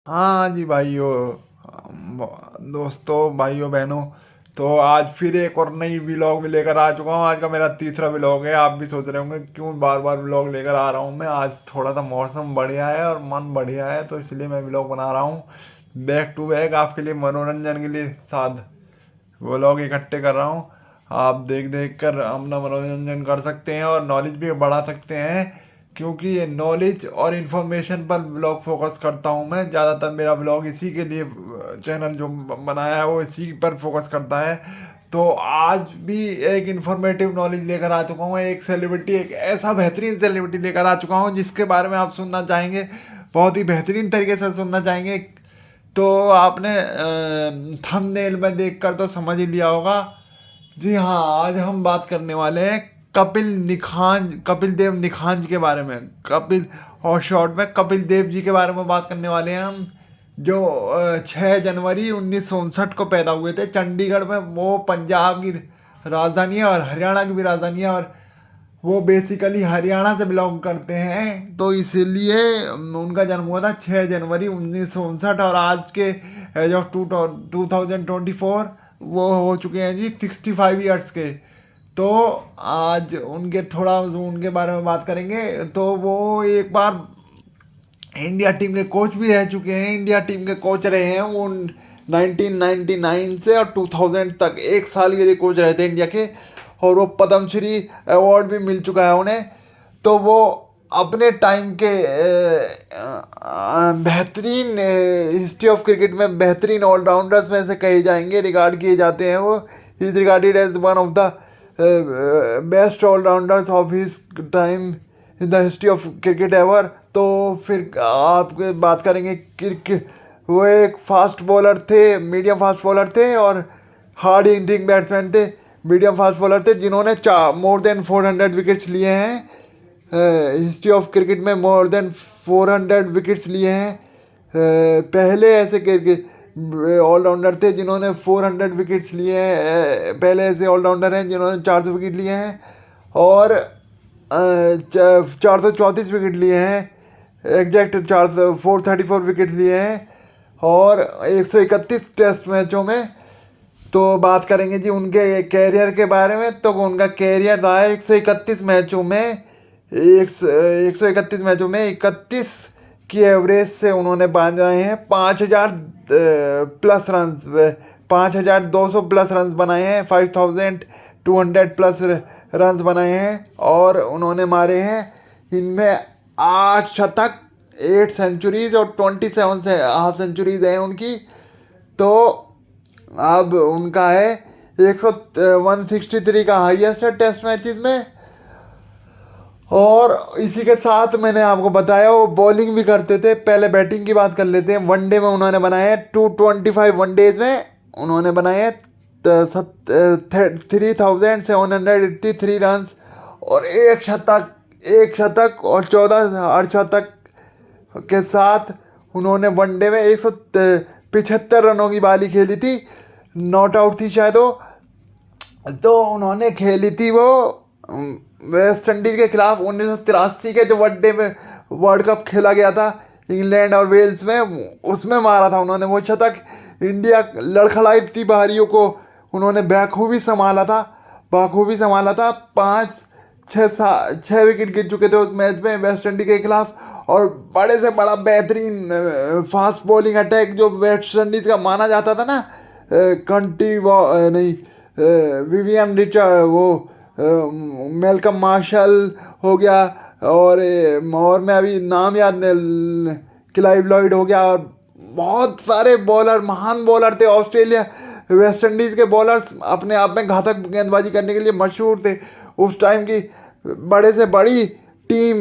हाँ जी भाइयों, दोस्तों, भाइयों बहनों। तो आज फिर एक और नई व्लॉग में लेकर आ चुका हूँ। आज का मेरा तीसरा व्लॉग है। आप भी सोच रहे होंगे क्यों बार बार व्लॉग लेकर आ रहा हूँ मैं। आज थोड़ा सा मौसम बढ़िया है और मन बढ़िया है, तो इसलिए मैं व्लॉग बना रहा हूँ। बैक टू बैक आपके लिए, मनोरंजन के लिए साथ व्लॉग इकट्ठे कर रहा हूँ। आप देख देख कर अपना मनोरंजन कर सकते हैं और नॉलेज भी बढ़ा सकते हैं, क्योंकि ये नॉलेज और इन्फॉर्मेशन पर ब्लॉग फोकस करता हूँ मैं ज़्यादातर। मेरा ब्लॉग इसी के लिए, चैनल जो बनाया है वो इसी पर फोकस करता है। तो आज भी एक इन्फॉर्मेटिव नॉलेज लेकर आ चुका हूँ। एक सेलिब्रिटी, एक ऐसा बेहतरीन सेलिब्रिटी लेकर आ चुका हूँ जिसके बारे में आप सुनना चाहेंगे, बहुत ही बेहतरीन तरीके से सुनना चाहेंगे। तो आपने थंबनेल में देखकर तो समझ ही लिया होगा। जी हाँ, आज हम बात करने वाले हैं कपिल देव निखांज के बारे में। कपिल, और शॉर्ट में कपिल देव जी के बारे में बात करने वाले हैं हम। जो 6 जनवरी 1959 को पैदा हुए थे चंडीगढ़ में। वो पंजाब की राजधानी है और हरियाणा की भी राजधानी है, और वो बेसिकली हरियाणा से बिलोंग करते हैं, तो इसीलिए उनका जन्म हुआ था 6 जनवरी 1959। और आज के एज ऑफ 2024 वो हो चुके हैं जी 65 ईयर्स के। तो आज उनके बारे में बात करेंगे। तो वो एक बार इंडिया टीम के कोच भी रह चुके हैं। इंडिया टीम के कोच रहे हैं वो 1999 से और 2000 तक 1 साल के लिए कोच रहे थे इंडिया के। और वो पद्मश्री अवार्ड भी मिल चुका है उन्हें। तो वो अपने टाइम के बेहतरीन, हिस्ट्री ऑफ क्रिकेट में बेहतरीन ऑलराउंडर्स में से कहे जाएंगे, रिगार्ड किए जाते हैं। वो is regarded as one of the best allrounders of his time in the history of cricket ever. तो फिर आप बात करेंगे क्रिकेट। वो एक फास्ट बॉलर थे, मीडियम फास्ट बॉलर थे और हार्ड हिटिंग बैट्समैन थे। मीडियम फास्ट बॉलर थे जिन्होंने मोर देन 400 विकेट्स लिए हैं। हिस्ट्री ऑफ क्रिकेट में मोर देन 400 विकेट्स लिए हैं। पहले ऐसे क्रिकेट ऑलराउंडर थे जिन्होंने 400 विकेट्स लिए हैं। पहले ऐसे ऑलराउंडर हैं जिन्होंने 400 विकेट लिए हैं और 434 विकेट लिए हैं। एग्जैक्ट 434 विकेट लिए हैं और 131 टेस्ट मैचों में। तो बात करेंगे जी उनके कैरियर के बारे में। तो उनका कैरियर रहा है 131 मैचों में, 131 मैचों में 31 की एवरेज से उन्होंने बनाए हैं 5000 प्लस रन, 5200 प्लस रन बनाए हैं, 5200 प्लस रन बनाए हैं। और उन्होंने मारे हैं इनमें 8 शतक, 8 सेंचुरीज और 27 से हाफ सेंचुरीज हैं उनकी। तो अब उनका है 163 का हाईएस्ट है टेस्ट मैचेस में। और इसी के साथ मैंने आपको बताया वो बॉलिंग भी करते थे। पहले बैटिंग की बात कर लेते हैं। वनडे में उन्होंने बनाए हैं 225 वनडेज में उन्होंने बनाए हैं 3783 रन और एक शतक और 14 अर्धशतक के साथ उन्होंने वनडे में 175 रनों की पारी खेली थी। नॉट आउट थी शायद वो। तो उन्होंने खेली थी वो वेस्ट इंडीज के खिलाफ 1983 के जो वनडे में वर्ल्ड कप खेला गया था इंग्लैंड और वेल्स में, उसमें मारा था उन्होंने वो शतक। इंडिया लड़खड़ाई थी बाहरियों को, उन्होंने बखूबी संभाला था। 6 विकेट गिर चुके थे उस मैच में वेस्ट इंडीज के खिलाफ। और बड़े से बड़ा बेहतरीन फास्ट बॉलिंग अटैक जो वेस्ट इंडीज का माना जाता था ना, नहीं, विवियन रिचर्ड, वो मेलकम मार्शल हो गया, और मैं अभी नाम याद नहीं, क्लाइव लॉयड हो गया, और बहुत सारे बॉलर, महान बॉलर थे। ऑस्ट्रेलिया वेस्ट इंडीज़ के बॉलर्स अपने आप में घातक गेंदबाजी करने के लिए मशहूर थे। उस टाइम की बड़े से बड़ी टीम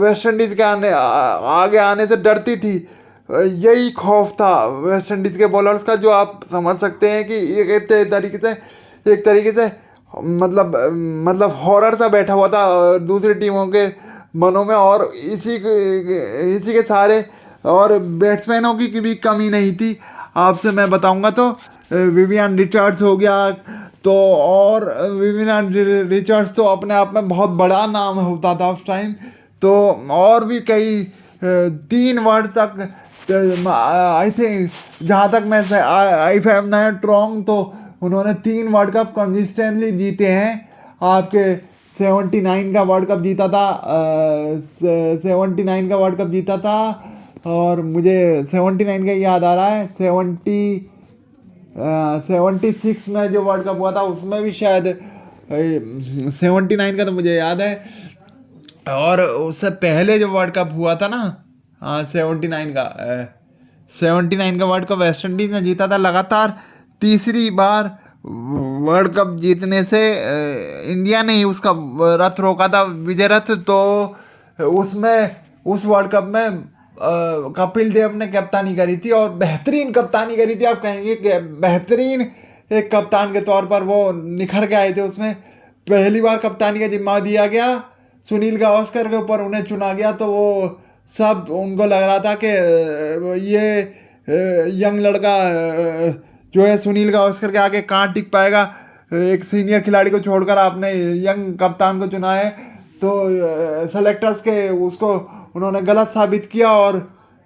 वेस्ट इंडीज़ के आगे आने से डरती थी। यही खौफ था वेस्ट इंडीज़ के बॉलर्स का, जो आप समझ सकते हैं कि एक तरीके से मतलब हॉरर सा बैठा हुआ था दूसरी टीमों के मनों में। और इसी के सारे और बैट्समैनों की भी कमी नहीं थी। आपसे मैं बताऊंगा तो विवियन रिचर्ड्स हो गया। तो और विवियन रिचर्ड्स तो अपने आप में बहुत बड़ा नाम होता था उस टाइम। तो और भी कई 3 वर्ष तक आई थिंक, जहाँ तक मैं आई एम नॉट रॉन्ग, तो उन्होंने 3 वर्ल्ड कप कंसिस्टेंटली जीते हैं। आपके 79 का वर्ल्ड कप जीता था, 79 का वर्ल्ड कप जीता था। और मुझे 79 का याद आ रहा है, 76 में जो वर्ल्ड कप हुआ था उसमें भी शायद 79 का तो मुझे याद है। और उससे पहले जो वर्ल्ड कप हुआ था ना, हाँ 79 का वर्ल्ड कप वेस्ट इंडीज ने जीता था। लगातार तीसरी बार वर्ल्ड कप जीतने से इंडिया ने ही उसका रथ रोका था, विजय रथ। तो उसमें, उस वर्ल्ड कप में कपिल देव ने कप्तानी करी थी, और बेहतरीन कप्तानी करी थी। आप कहेंगे कि बेहतरीन एक कप्तान के तौर पर वो निखर के आए थे उसमें। पहली बार कप्तानी का जिम्मा दिया गया सुनील गावस्कर के ऊपर, उन्हें चुना गया। तो वो सब, उनको लग रहा था कि ये यंग लड़का जो है सुनील गावस्कर के आगे कहाँ टिक पाएगा। एक सीनियर खिलाड़ी को छोड़कर आपने यंग कप्तान को चुना है। तो सेलेक्टर्स के उसको उन्होंने गलत साबित किया, और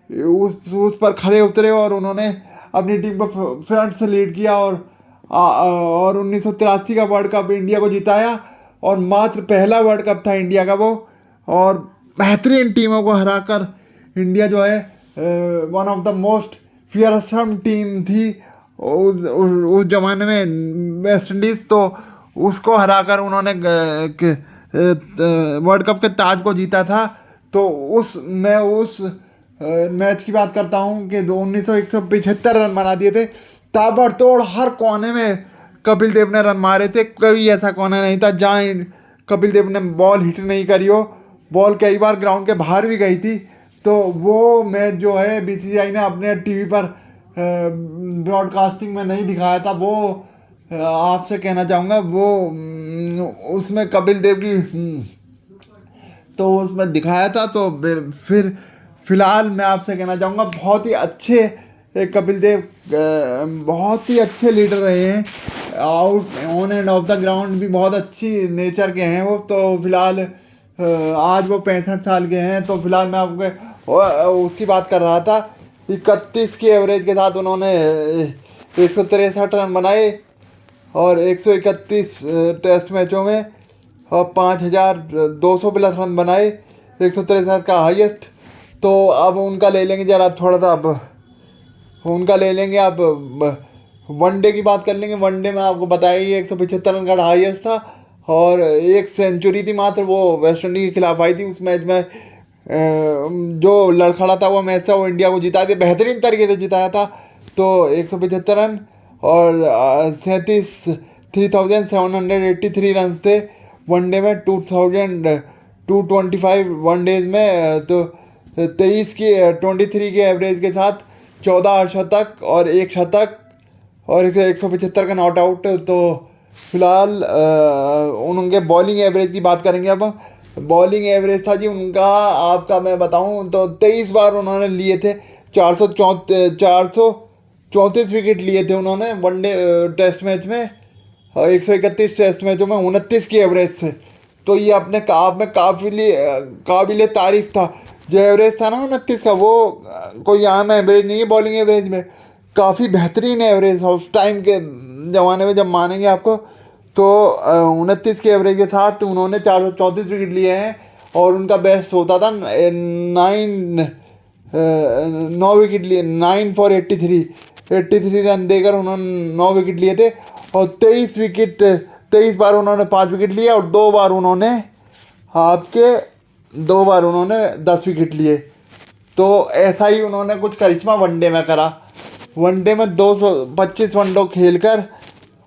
उस पर खरे उतरे, और उन्होंने अपनी टीम को फ्रंट से लीड किया, और 1983 का वर्ल्ड कप इंडिया को जिताया। और मात्र पहला वर्ल्ड कप था इंडिया का वो, और बेहतरीन टीमों को हराकर इंडिया जो है one of the most fearsome team थी उस जमाने में, वेस्ट इंडीज़। तो उसको हराकर उन्होंने वर्ल्ड कप के ताज को जीता था। तो मैं उस मैच की बात करता हूँ कि 175 रन बना दिए थे। ताबड़तोड़ हर कोने में कपिल देव ने रन मारे थे। कोई ऐसा कोना नहीं था जहाँ कपिल देव ने बॉल हिट नहीं करी हो। बॉल कई बार ग्राउंड के बाहर भी गई थी। तो वो मैच जो है बीसीसीआई ने अपने टीवी पर ब्रॉडकास्टिंग में नहीं दिखाया था। वो आपसे कहना चाहूँगा, वो उसमें कपिल देव की तो उसमें दिखाया था। तो फिर फिलहाल मैं आपसे कहना चाहूँगा, बहुत ही अच्छे कपिल देव बहुत ही अच्छे लीडर रहे हैं। Out on end of the ground भी बहुत अच्छी नेचर के हैं वो। तो फिलहाल आज वो 65 साल के हैं। तो फिलहाल मैं आपको उसकी बात कर रहा था। 31 की एवरेज के साथ उन्होंने 163 रन बनाए, और 131 टेस्ट मैचों में, और 5200 प्लस रन बनाए, 163 का हाईएस्ट। तो अब उनका ले लेंगे जरा, थोड़ा सा अब उनका ले लेंगे। अब वनडे की बात कर लेंगे। वनडे में आपको बताया ही 175 रन का हाईएस्ट था, और एक सेंचुरी थी मात्र, वो वेस्ट इंडीज के खिलाफ आई थी। उस मैच में जो लड़खड़ा था वो मैच था, वो इंडिया को जिता दिया, बेहतरीन तरीके से जिताया था। तो 175 रन और 37,783 रन थे वनडे में। 225 वनडेज में। तो 23 की एवरेज के साथ 14 अर्धशतक और 1 शतक और 175 का नॉट आउट। तो फिलहाल उनके बॉलिंग एवरेज की बात करेंगे। अब बॉलिंग एवरेज था जी उनका, आपका मैं बताऊं तो 23 बार उन्होंने लिए थे, 434 विकेट लिए थे उन्होंने वनडे टेस्ट मैच में, और 131 टेस्ट मैचों में 29 की एवरेज से। तो ये अपने आप में काबिल तारीफ था। जो एवरेज था ना 29 का, वो कोई आम एवरेज नहीं है बॉलिंग एवरेज में, काफ़ी बेहतरीन एवरेज था उस टाइम के ज़माने में, जब मानेंगे आपको। तो 29 के एवरेज के साथ उन्होंने 434 विकेट लिए हैं, और उनका बेस्ट होता था 9 विकेट लिए, 9 for 83 रन देकर उन्होंने 9 विकेट लिए थे। और 23 बार उन्होंने 5 विकेट लिए, और 2 बार उन्होंने 10 विकेट लिए। तो ऐसा ही उन्होंने कुछ करिश्मा वनडे में करा। वनडे में 225 वनडे खेलकर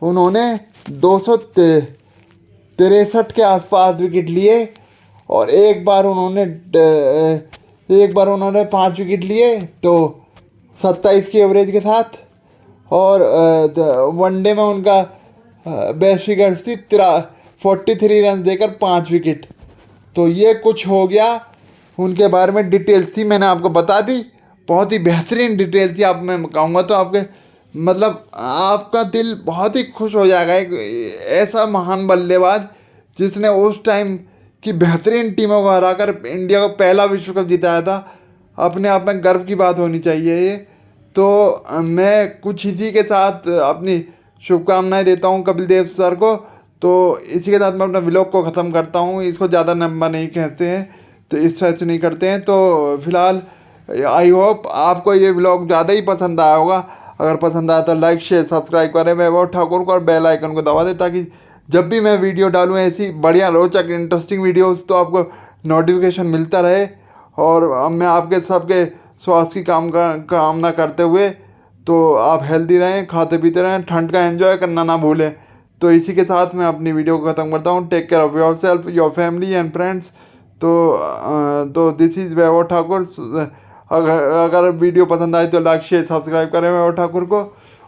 उन्होंने 263 के आसपास विकेट लिए, और एक बार उन्होंने 5 विकेट लिए, तो 27 की एवरेज के साथ। और वनडे में उनका बेस्ट फिगर्स थी 43 रन देकर 5 विकेट। तो ये कुछ हो गया उनके बारे में, डिटेल्स थी मैंने आपको बता दी, बहुत ही बेहतरीन डिटेल्स थी। आप मैं कहूँगा तो आपके मतलब आपका दिल बहुत ही खुश हो जाएगा। एक ऐसा महान बल्लेबाज जिसने उस टाइम की बेहतरीन टीमों को हराकर इंडिया को पहला विश्व कप जिताया था। अपने आप में गर्व की बात होनी चाहिए ये। तो मैं कुछ इसी के साथ अपनी शुभकामनाएं देता हूँ कपिल देव सर को। तो इसी के साथ मैं अपना व्लॉग को ख़त्म करता हूँ। इसको ज़्यादा लंबा नहीं खींचते हैं, तो स्ट्रेच नहीं करते हैं। तो फिलहाल आई होप आपको ये व्लॉग ज़्यादा ही पसंद आया होगा। अगर पसंद आया तो लाइक शेयर सब्सक्राइब करें वैभव ठाकुर को, और बेल आइकन को दबा दें ताकि जब भी मैं वीडियो डालूँ ऐसी बढ़िया रोचक इंटरेस्टिंग वीडियोस तो आपको नोटिफिकेशन मिलता रहे। और मैं आपके सबके स्वास्थ्य की कामना करते हुए, तो आप हेल्दी रहें, खाते पीते रहें, ठंड का एंजॉय करना ना भूलें। तो इसी के साथ मैं अपनी वीडियो को ख़त्म करता हूँ। Take care of your self, your family and friends. तो दिस इज़ वैभव ठाकुर। अगर वीडियो पसंद आए तो लाइक शेयर सब्सक्राइब करें वैभव ठाकुर को,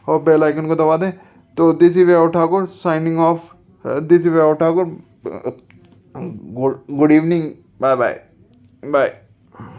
और बेल आइकन को दबा दें। तो this is Vaibhav Thakur signing off. This is Vaibhav Thakur. Good evening. Bye bye bye.